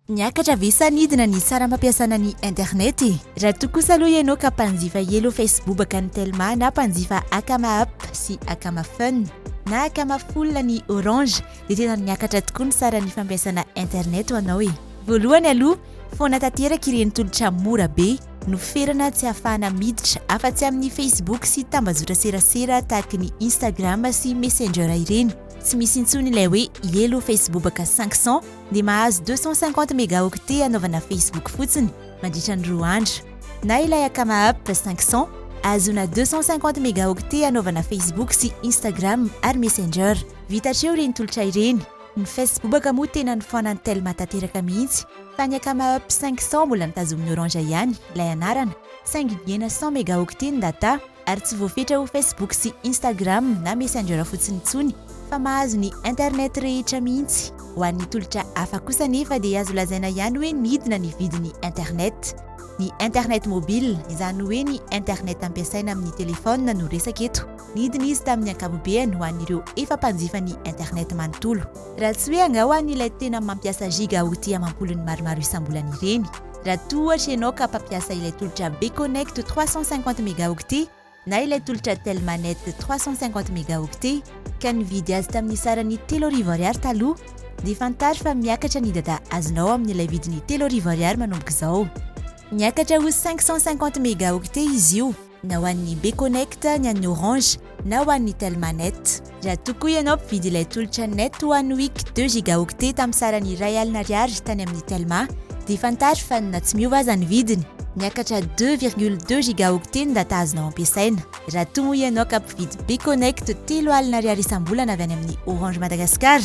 Niakatra ve sa nidina ny tsara mampiasana ny internet raha toa kosa aloha ianao ka mpanjifa elo Facebook baka ny Telma na mpanjifa Akama App sy Akama Fun na Akama Full ny Orange dia tena niakatra tokoa ny tsara ny fampiasana internet ho anao voalohany aloha foana tanteraka ireny tolotra mora be noferana tsy ahafahana miditra afa-tsy amin'ny Facebook sy tambazotra serasera tahaka ny Instagram sy Messenger ireny. Tsy misy intsony ilay hoe elo Facebook baka 500 dia mahazo 250 mégaoctets anaovana Facebook fotsiny mandritra ny 2 andro. Na ilay Akama App 500 azona 250 mégaoctets anaovana Facebook sy Instagram ary Messenger. Vitatr eo ireny tolotra ireny. Ny Facebook baka moa tena nifoanany Telma tanteraka mihitsy fa ny Akama App 500 mbola nitazomin'ny Orange ihany ilay anarana. Saingy niena 100 mégaoctets ny data ary tsy voafetra ho Facebook sy Instagram na Messenger fotsiny intsony fa mahazo ny internet rehetra mihitsy. Ho an'ny tolotra hafa kosa nefa dia azo lazaina ihany hoe nidina ny vidin'ny internet. Ny internet mobile izany hoe ny internet ampiasaina amin'ny telefona no resaka eto. Nidina izy tamin'ny ankapobeny ho an'ireo efa mpanjifa ny internet manontolo. Raha tsy hoe anga ho an'ilay tena mampiasa gigaoctets amampolony maromaro isam-bolana ireny. Raha toa ohatra ianao ka mpampiasa ilay tolotra Bconnect 350 mégaoctets na ilay tolotra Telmanet 350 mégaoctets ka nividy azy tamin'ny sarany 3,000 ariary taloha dia fantary fa miakatra ny data azonao amin'ilay vidiny 3,000 ariary manomboka izao. Niakatra ho 550 mégaoctets izy io na ho an'ny Bconnect ny an'ny Orange na ho an'ny Telmanet. Raha tokoa ianao mpividy ilay tolotra Net One Week 2 gigaoctets tamin'ny sarany 1,000 ariary tany amin'ny Telma dia fantary fa na tsy miova aza ny vidiny. Niakatra 2,2 gigaoctets ny data azonao ampiasaina. Raha toa moa ianao ka mpividy Bconnect 3,000 ariary isam-bolana avy any amin'ny Orange Madagascar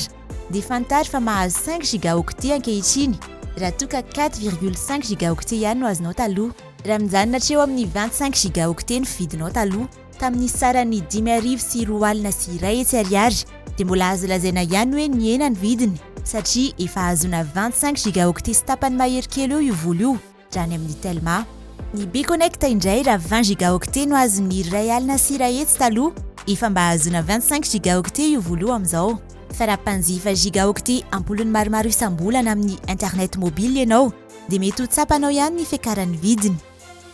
dia fantary fa mahazo 5 gigaoctets ankehitriny. Raha toa ka 4,5 gigaoctets ihany no azonao taloha. Raha mijanona hatreo amin'ny 25 gigaoctets ny vidinao taloha tamin'ny sarany 10,401 ariary dia mbola azo lazaina ihany hoe niena ny vidiny satria efa azona 25 gigaoctets tapany mahery kely io vola io raha ny amin'ny Telma. Ny Bconnect indray raha 20 gigaoctets no azon'ny 1,000 taloha efa mba azona 25 gigaoctets io vola io amin'izao. Fa raha mpanjifa gigaoctets ampolony maromaro isam-bolana amin'ny internet mobile ianao dia mety ho tsapanao ihany ny fiakaran'ny vidiny.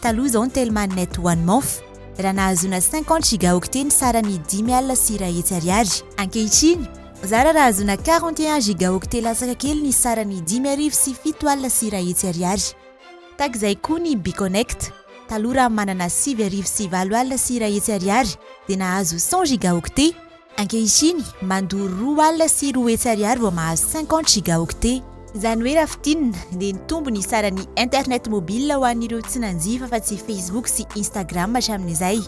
Taloha izao ny Telmanet One Month raha nahazona 50 gigaoctets ny sarany 10,000 ariary. Ankehitriny zara raha azona 41 gigaoctets lasaka kely ny sarany 10,700 ariary. Takizay koa ny Bconnect taloha raha manana 7,700 ariary dia nahazo 100 gigaoctets. Ankehitriny mandoa 2,2 ariary vao mahazo 50 gigaoctets. Izany hoe raha fitinina dia nitombo ny sarany internet mobile ho an'ireo tsy nanjifa fa tsy Facebook sy Instagram hatramin'izay.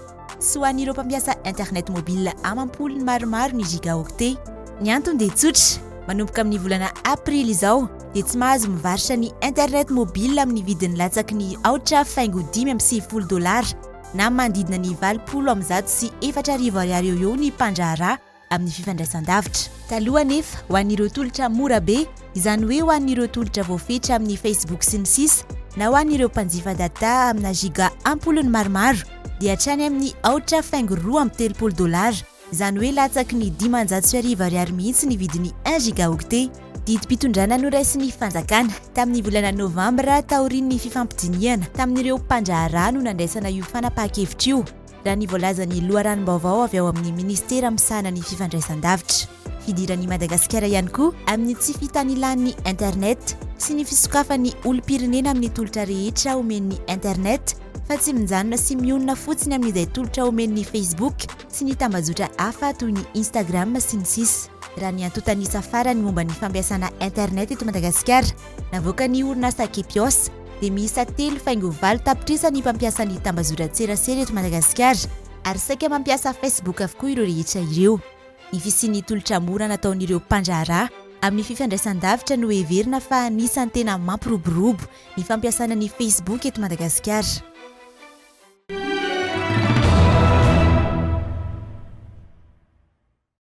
Sy ho an'ireo mpampiasa internet mobile amampolony maromaro ny gigaoctets. Ny antony dia tsotra, manomboka amin'ny volana Aprily izao dia tsy mahazo mivarotra ny internet mobile amin'ny vidiny latsaky ny $570 na manodidina ny 704,400 ariary eo ny mpandraharaha amin'ny fifandraisan-davitra. Taloha nefa ho an'ireo tolotra mora be izany hoe ho an'ireo tolotra voafetra amin'ny Facebook sy ny sisa na ho an'ireo mpanjifa data amina giga ampolony maromaro dia hatrany amin'ny $270 izany hoe latsaky ny 500 ariary mihitsy ny vidiny 1 gigaoctet. Didim-pitondrana no raisin'ny fanjakana tamin'ny volana Novambra taorian'ny fifampidiniana tamin'ireo mpandraharaha no nandraisana io fanapahan-kevitra io raha ny voalazan'ny loharanom-baovao avy ao amin'ny ministera misahana ny fifandraisan-davitra. Fidiran'i Madagasikara ihany koa amin'ny tsy fitanilan'ny internet sy ny fisokafan'ny olom-pirenena amin'ny tolotra rehetra omen'ny internet fa tsy mijanona sy mionona fotsiny amin'izay tolotra omen'ny Facebook sy ny tambazotra hafa toy ny Instagram sy ny sisa. Raha ny antotanisa farany momba ny fampiasana internet eto Madagasikara navoaka ny orinasa Kepios dia miisa 3,9 tapitrisa ny mpampiasa ny tambazotra tserasera eto Madagasikara ary saika mampiasa Facebook avokoa ireo rehetra ireo. Ny fisian'ny tolotra mora nataon'ireo mpandraharaha amin'ny fifandraisan-davitra no heverina fa anisan'ny tena mampiroborobo ny fampiasana ny Facebook eto Madagasikara.